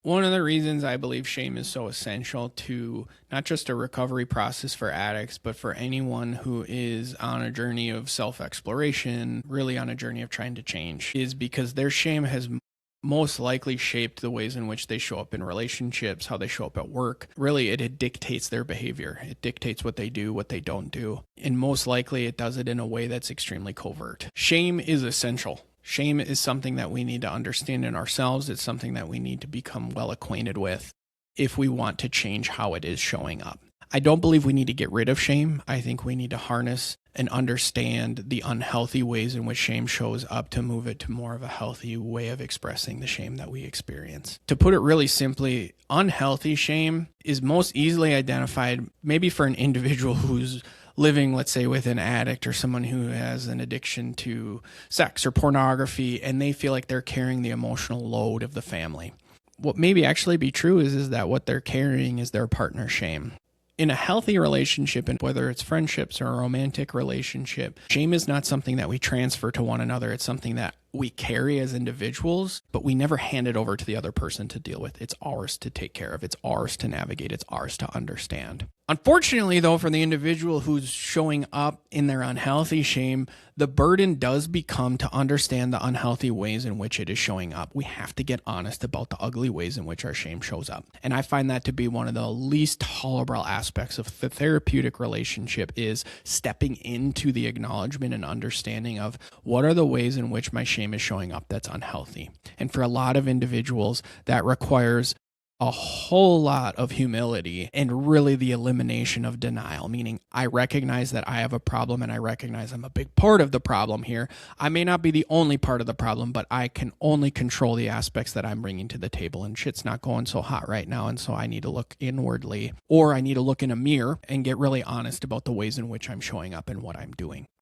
One of the reasons I believe shame is so essential to not just a recovery process for addicts, but for anyone who is on a journey of self exploration, really on a journey of trying to change, is because their shame has most likely shaped the ways in which they show up in relationships, how they show up at work. Really, it dictates their behavior. It dictates what they do, what they don't do. And most likely, it does it in a way that's extremely covert. Shame is essential. Shame is something that we need to understand in ourselves. It's something that we need to become well acquainted with if we want to change how it is showing up. I don't believe we need to get rid of shame. I think we need to harness and understand the unhealthy ways in which shame shows up to move it to more of a healthy way of expressing the shame that we experience. To put it really simply, unhealthy shame is most easily identified maybe for an individual who's living, let's say, with an addict or someone who has an addiction to sex or pornography, and they feel like they're carrying the emotional load of the family. What maybe actually be true is that what they're carrying is their partner's shame. In a healthy relationship, and whether it's friendships or a romantic relationship, shame is not something that we transfer to one another. It's something that we carry as individuals, but we never hand it over to the other person to deal with. It's ours to take care of. It's ours to navigate. It's ours to understand. Unfortunately, though, for the individual who's showing up in their unhealthy shame, the burden does become to understand the unhealthy ways in which it is showing up. We have to get honest about the ugly ways in which our shame shows up. And I find that to be one of the least tolerable aspects of the therapeutic relationship, is stepping into the acknowledgement and understanding of what are the ways in which my shame is showing up that's unhealthy. And for a lot of individuals, that requires a whole lot of humility and really the elimination of denial, meaning I recognize that I have a problem and I recognize I'm a big part of the problem here. I may not be the only part of the problem, but I can only control the aspects that I'm bringing to the table, and shit's not going so hot right now, and so I need to look inwardly, or I need to look in a mirror and get really honest about the ways in which I'm showing up and what I'm doing.